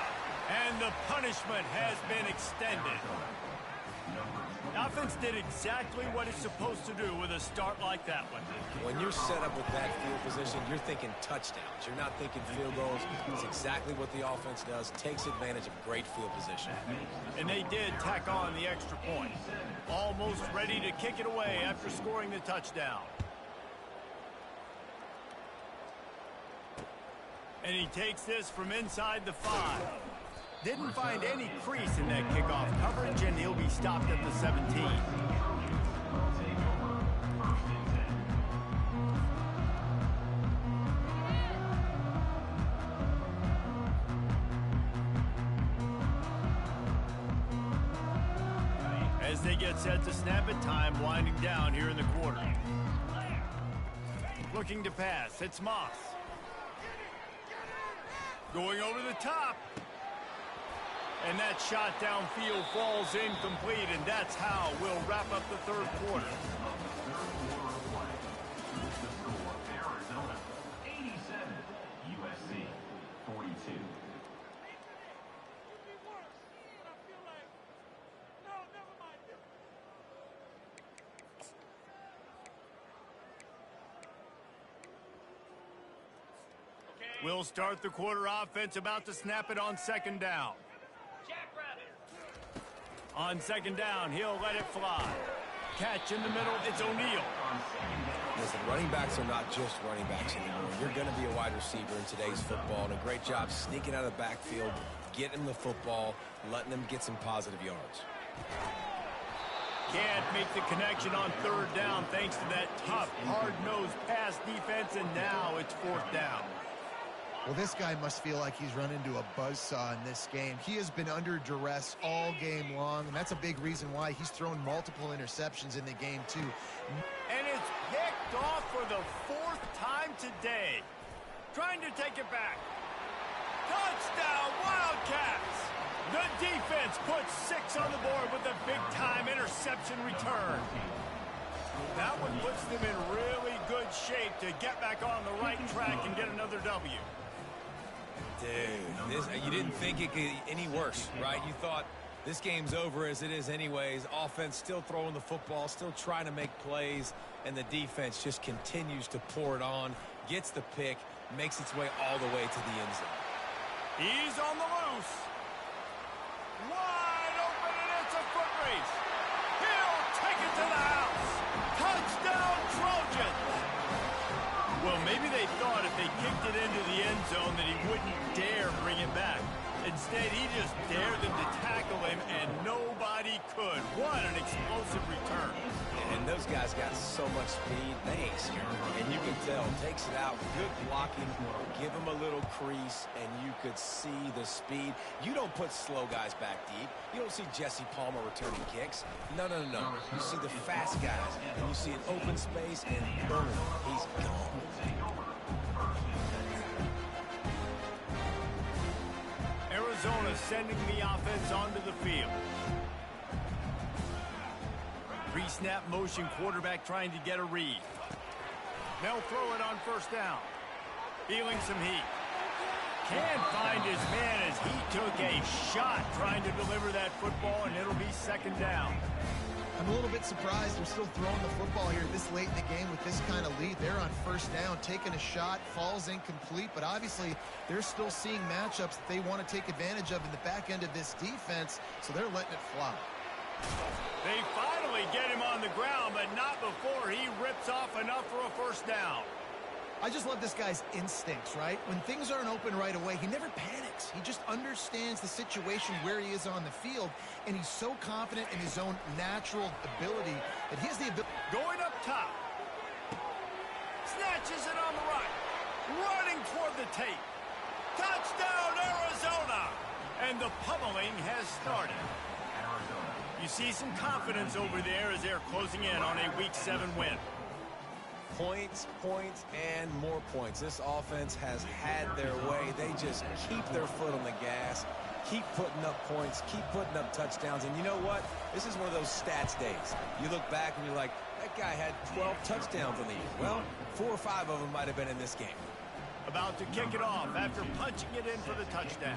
And the punishment has been extended. The offense did exactly what it's supposed to do with a start like that one. When you're set up with that field position, you're thinking touchdowns. You're not thinking field goals. It's exactly what the offense does. Takes advantage of great field position. And they did tack on the extra point. Almost ready to kick it away after scoring the touchdown. And he takes this from inside the 5. Didn't find any crease in that kickoff coverage, and he'll be stopped at the 17. As they get set to snap it, time winding down here in the quarter. Looking to pass, it's Moss. Going over the top. And that shot downfield falls incomplete, and that's how we'll wrap up the third quarter. Arizona 87, USC 42. We'll start the quarter offense about to snap it on 2nd down. On 2nd down, he'll let it fly. Catch in the middle, it's O'Neal. Listen, running backs are not just running backs anymore. You're going to be a wide receiver in today's football, and a great job sneaking out of the backfield, getting the football, letting them get some positive yards. Can't make the connection on 3rd down thanks to that tough, hard-nosed pass defense, and now it's 4th down. Well, this guy must feel like he's run into a buzzsaw in this game. He has been under duress all game long, and that's a big reason why he's thrown multiple interceptions in the game, too. And it's picked off for the 4th time today. Trying to take it back. Touchdown, Wildcats! The defense puts 6 on the board with a big-time interception return. That one puts them in really good shape to get back on the right track and get another W. Dude, you didn't think it could get any worse, right? You thought this game's over as it is anyways. Offense still throwing the football, still trying to make plays, and the defense just continues to pour it on, gets the pick, makes its way all the way to the end zone. He's on the loose. Wide open, and it's a foot race. He'll take it to the house. Touchdown, Trojans. Well, maybe they thought if they kicked it into the end zone that he wouldn't dare bring it back. Instead, he just dared them to tackle him, and nobody could. What an explosive return. And those guys got so much speed, they ain't scared. And you can tell, takes it out, good blocking, give him a little crease, and you could see the speed. You don't put slow guys back deep. You don't see Jesse Palmer returning kicks. No. You see the fast guys, and you see an open space, and boom, he's gone. Arizona sending the offense onto the field. Pre-snap motion, quarterback trying to get a read. They'll throw it on 1st down. Feeling some heat. Can't find his man as he took a shot trying to deliver that football, and it'll be second down. I'm a little bit surprised they're still throwing the football here this late in the game with this kind of lead. They're on first down, taking a shot, falls incomplete, but obviously they're still seeing matchups that they want to take advantage of in the back end of this defense, so they're letting it fly. They finally get him on the ground, but not before he rips off enough for a first down. I just love this guy's instincts, right? When things aren't open right away, he never panics. He just understands the situation where he is on the field, and he's so confident in his own natural ability that he has the ability. Going up top. Snatches it on the right. Running toward the tape. Touchdown, Arizona! And the pummeling has started. You see some confidence over there as they're closing in on a Week 7 win. Points, points, and more points. This offense has had their way. They just keep their foot on the gas, keep putting up points, keep putting up touchdowns. And you know what? This is one of those stats days. You look back and you're like, that guy had 12 touchdowns in the year. Well, 4 or 5 of them might have been in this game. About to kick it off after punching it in for the touchdown.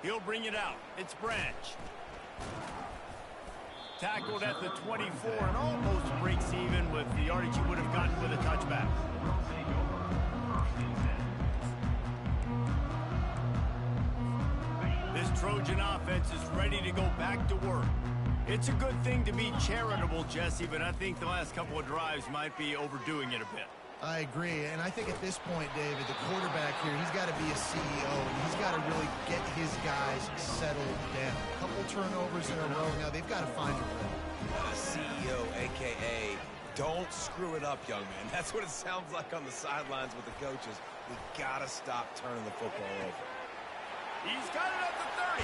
He'll bring it out. It's Branch. Tackled at the 24 and almost breaks even with the yardage he would have gotten with a touchback. This Trojan offense is ready to go back to work. It's a good thing to be charitable, Jesse, but I think the last couple of drives might be overdoing it a bit. I agree, and I think at this point, David, the quarterback here, he's got to be a CEO, and he's got to really get his guys settled down. A couple turnovers in a row now, they've got to find a rhythm. CEO, a.k.a. don't screw it up, young man. That's what it sounds like on the sidelines with the coaches. We got to stop turning the football over. He's got it at the 30.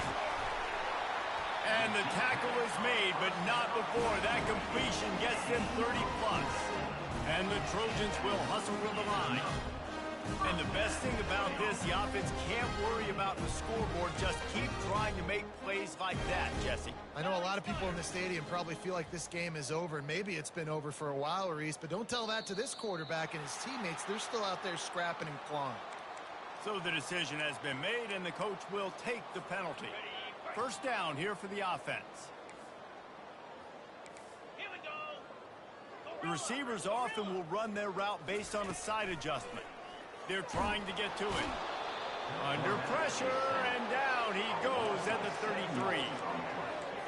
And the tackle is made, but not before that completion gets them 30-plus. And the Trojans will hustle to the line. And the best thing about this, the offense can't worry about the scoreboard. Just keep trying to make plays like that, Jesse. I know a lot of people in the stadium probably feel like this game is over, and maybe it's been over for a while, Reese, but don't tell that to this quarterback and his teammates. They're still out there scrapping and clawing. So the decision has been made, and the coach will take the penalty. First down here for the offense. The receivers often will run their route based on a side adjustment. They're trying to get to it. Under pressure, and down he goes at the 33.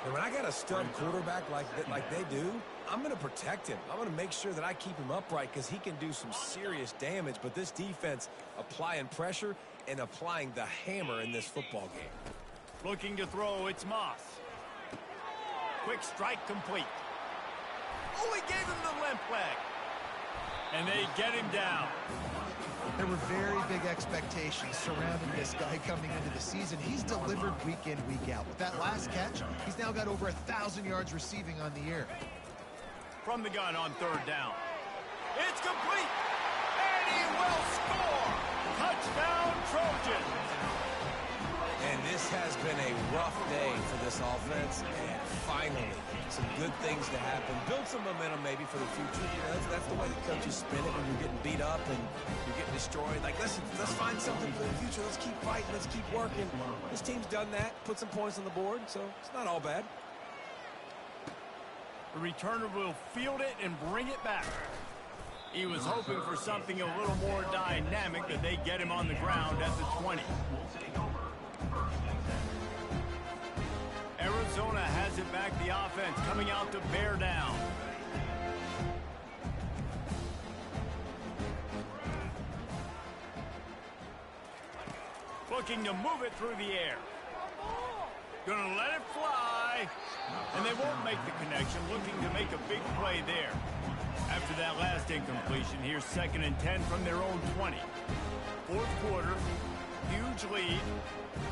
And when I got a stud quarterback like they do, I'm going to protect him. I'm going to make sure that I keep him upright because he can do some serious damage. But this defense applying pressure and applying the hammer in this football game. Looking to throw, it's Moss. Quick strike complete. Oh, he gave him the limp leg. And they get him down. There were very big expectations surrounding this guy coming into the season. He's delivered week in, week out. With that last catch, he's now got over 1,000 yards receiving on the year. From the gun on third down. It's complete. And he will score. Touchdown, Trojans. And this has been a rough day for this offense, and finally, some good things to happen. Build some momentum maybe for the future. You know, that's the way the coaches spin it when you're getting beat up and you're getting destroyed. Like, listen, let's find something for the future. Let's keep fighting. Let's keep working. This team's done that, put some points on the board, so it's not all bad. The returner will field it and bring it back. He was hoping for something a little more dynamic, but they get him on the ground at the 20. Arizona has it back, the offense coming out to bear down. Looking to move it through the air. Gonna let it fly. And they won't make the connection, looking to make a big play there. After that last incompletion, here's 2nd and 10 from their own 20. Fourth quarter, huge lead.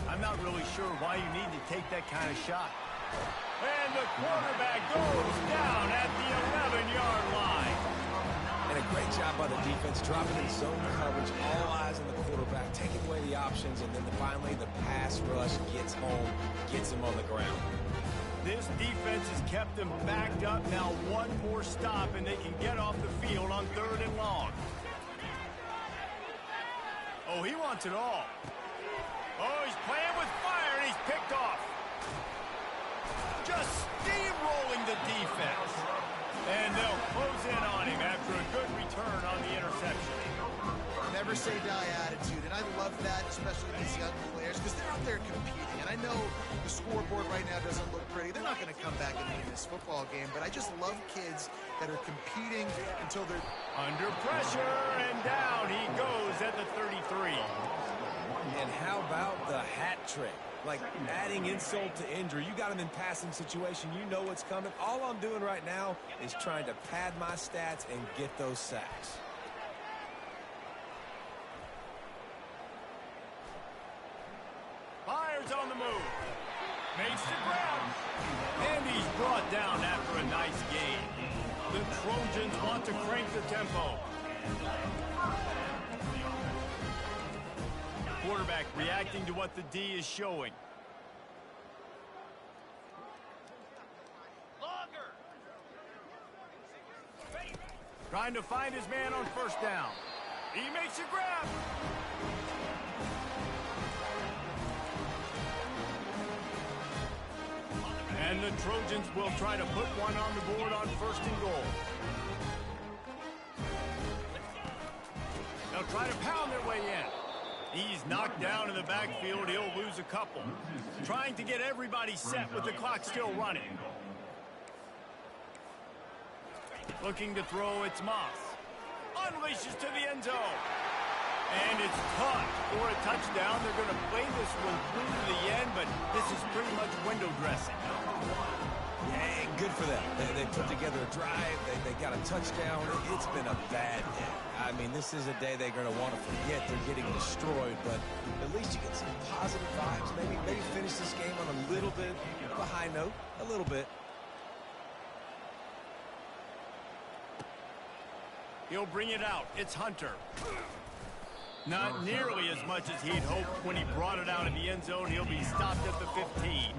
I'm not really sure why you need to take that kind of shot. And the quarterback goes down at the 11-yard line. And a great job by the defense, dropping in zone coverage, all eyes on the quarterback, taking away the options, and then finally the pass rush gets home, gets him on the ground. This This defense has kept them backed up. Now one more stop, and they can get off the field on 3rd and long. Oh, he wants it all. Oh, he's playing with fire, and he's picked off. Just steamrolling the defense. And they'll close in on him after a good return on the interception. Never say die attitude, and I love that, especially these young players, because they're out there competing. And I know the scoreboard right now doesn't look pretty. They're not going to come back and win this football game, but I just love kids that are competing until they're under pressure, and down he goes at the 33. And how about the hat trick? Like adding insult to injury. You got him in passing situation. You know what's coming. All I'm doing right now is trying to pad my stats and get those sacks. Fires on the move. Makes the ground. And he's brought down after a nice gain. The Trojans want to crank the tempo. Quarterback reacting to what the D is showing. Trying to find his man on 1st down. He makes a grab. And the Trojans will try to put one on the board on 1st and goal. They'll try to pound their way in. He's knocked down in the backfield. He'll lose a couple. Trying to get everybody set with the clock still running. Looking to throw, it's Moss. Unleashes to the end zone. And it's caught for a touchdown. They're going to play this one through to the end, but this is pretty much window dressing. Yeah, good for them. They put together a drive. They got a touchdown. It's been a bad day. I mean, this is a day they're going to want to forget. They're getting destroyed, but at least you get some positive vibes. Maybe finish this game on a little bit of a high note. A little bit. He'll bring it out. It's Hunter. Not nearly as much as he'd hoped when he brought it out of the end zone. He'll be stopped at the 15.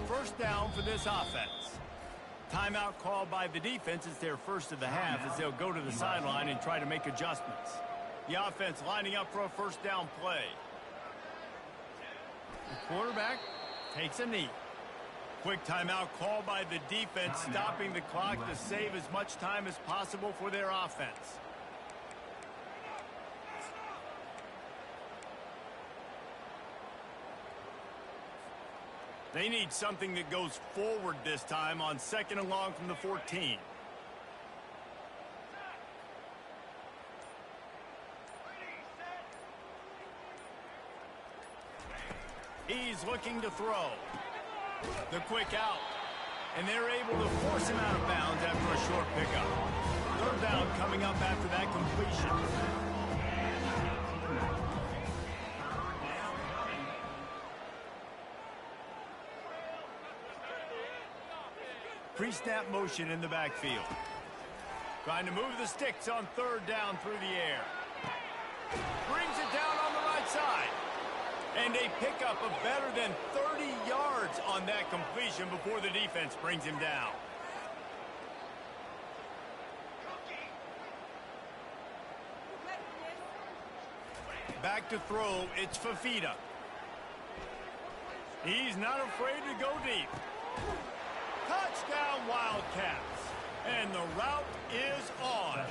First down for this offense. Timeout called by the defense. It's their first of the half as they'll go to the sideline and try to make adjustments. The offense lining up for a 1st down play. The quarterback takes a knee. Quick timeout called by the defense, stopping the clock to save as much time as possible for their offense. They need something that goes forward this time on 2nd and long from the 14. He's looking to throw. The quick out. And they're able to force him out of bounds after a short pickup. 3rd down coming up after that completion. Pre-snap motion in the backfield. Trying to move the sticks on 3rd down through the air. Brings it down on the right side. And a pickup of better than 30 yards on that completion before the defense brings him down. Back to throw, it's Fafita. He's not afraid to go deep. Touchdown Wildcats. And the route is on.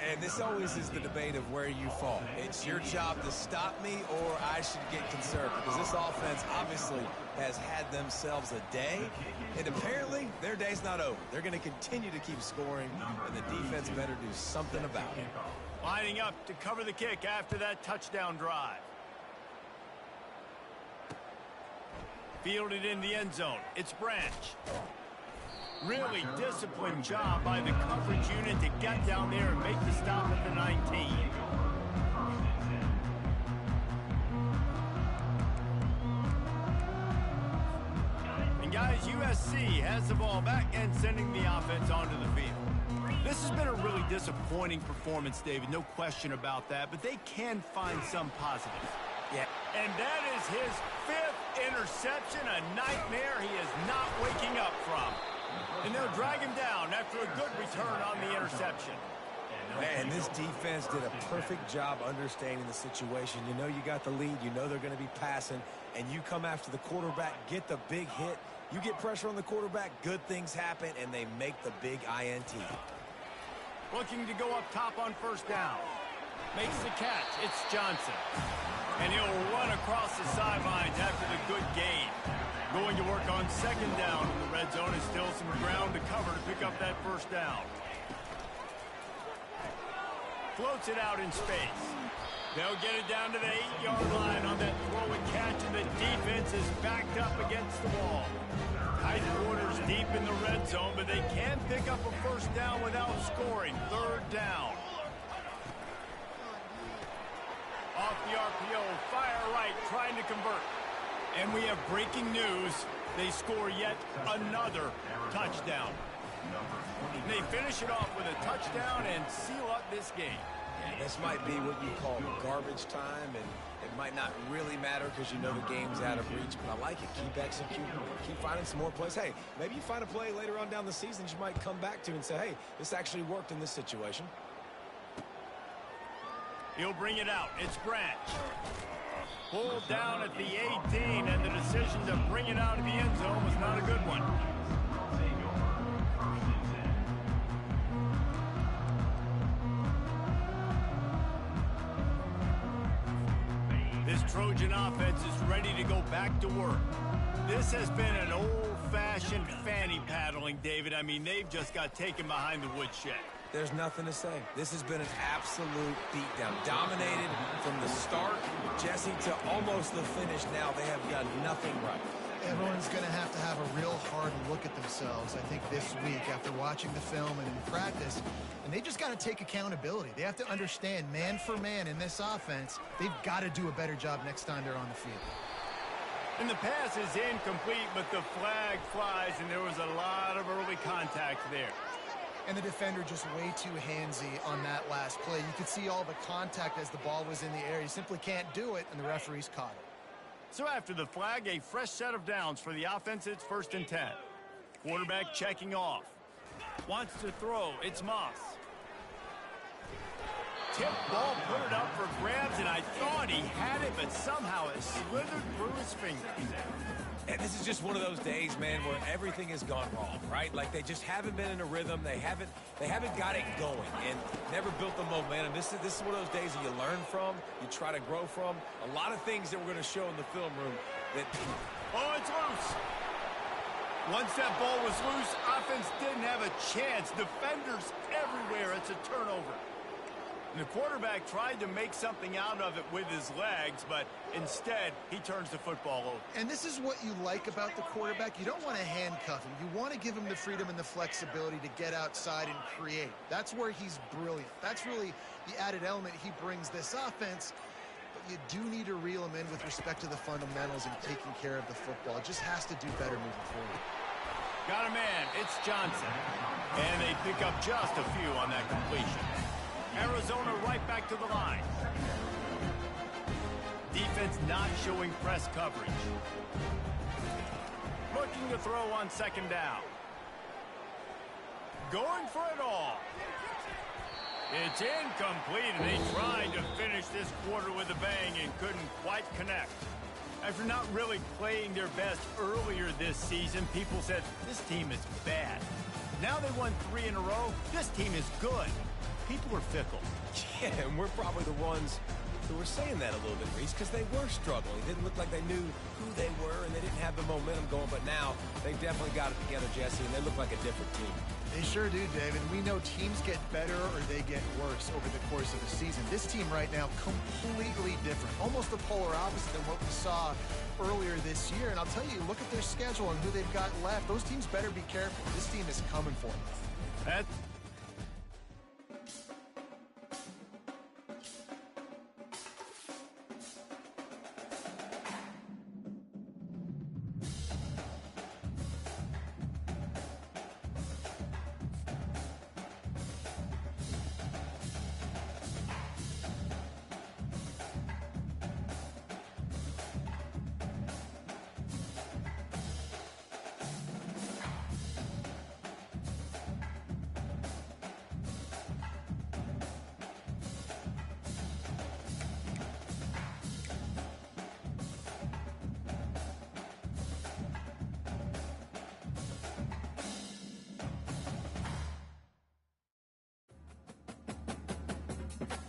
And this always is the debate of where you fall. It's your job to stop me or I should get conservative, because this offense obviously has had themselves a day, and apparently their day's not over. They're going to continue to keep scoring, and the defense better do something about it. Lining up to cover the kick after that touchdown drive. Fielded in the end zone. It's Branch. Really disciplined job by the coverage unit to get down there and make the stop at the 19. And guys, USC has the ball back and sending the offense onto the field. This has been a really disappointing performance, David. No question about that, but they can find some positives. Yeah. And that is his 5th interception, a nightmare he is not waking up from. And they'll drag him down after a good return on the interception. Man, this defense did a perfect job understanding the situation. You know you got the lead. You know they're going to be passing. And you come after the quarterback, get the big hit. You get pressure on the quarterback, good things happen, and they make the big INT. Looking to go up top on first down. Makes the catch. It's Johnson. And he'll run across the sidelines after the good gain. Going to work on second down in the red zone. Is still some ground to cover to pick up that first down. Floats it out in space. They'll get it down to the 8-yard line on that throw and catch, and the defense is backed up against the wall. Tight quarters deep in the red zone, but they can pick up a first down without scoring. Third down. Off the RPO, fire right, trying to convert. And we have breaking news. They score yet another touchdown. And they finish it off with a touchdown and seal up this game. Yeah, this might be what you call garbage time, and it might not really matter because you know the game's out of reach, but I like it. Keep executing. Keep finding some more plays. Hey, maybe you find a play later on down the season you might come back to and say, hey, this actually worked in this situation. He'll bring it out. It's Branch. Pulled down at the 18, and the decision to bring it out of the end zone was not a good one. This Trojan offense is ready to go back to work. This has been an old-fashioned fanny paddling, David. I mean, they've just got taken behind the woodshed. There's nothing to say. This has been an absolute beatdown. Dominated from the start, Jesse, to almost the finish now. They have done nothing right. Everyone's going to have a real hard look at themselves, I think, this week after watching the film and in practice. And they just got to take accountability. They have to understand, man for man in this offense, they've got to do a better job next time they're on the field. And the pass is incomplete, but the flag flies, and there was a lot of early contact there. And the defender just way too handsy on that last play. You could see all the contact as the ball was in the air. You simply can't do it, and the referees caught it. So after the flag, a fresh set of downs for the offense. It's 1st and 10. Quarterback checking off. Wants to throw. It's Moss. Tip ball, put it up for grabs, and I thought he had it, but somehow it slithered through his fingers. And this is just one of those days, man, where everything has gone wrong, right? Like they just haven't been in a rhythm. They haven't got it going and never built the momentum. This is one of those days that you learn from, you try to grow from. A lot of things that we're going to show in the film room that... Oh, it's loose. Once that ball was loose, offense didn't have a chance. Defenders everywhere. It's a turnover. And the quarterback tried to make something out of it with his legs, but instead, he turns the football over. And this is what you like about the quarterback. You don't want to handcuff him. You want to give him the freedom and the flexibility to get outside and create. That's where he's brilliant. That's really the added element he brings this offense. But you do need to reel him in with respect to the fundamentals and taking care of the football. It just has to do better moving forward. Got a man. It's Johnson. And they pick up just a few on that completion. Arizona right back to the line. Defense not showing press coverage. Looking to throw on second down. Going for it all. It's incomplete, and they tried to finish this quarter with a bang and couldn't quite connect. After not really playing their best earlier this season, people said, this team is bad. Now they won 3 in a row. This team is good. People are fickle. Yeah, and we're probably the ones who were saying that a little bit, Reese, because they were struggling. It didn't look like they knew who they were, and they didn't have the momentum going. But now they've definitely got it together, Jesse, and they look like a different team. They sure do, David. We know teams get better or they get worse over the course of the season. This team right now, completely different. Almost the polar opposite than what we saw earlier this year. And I'll tell you, look at their schedule and who they've got left. Those teams better be careful. This team is coming for them.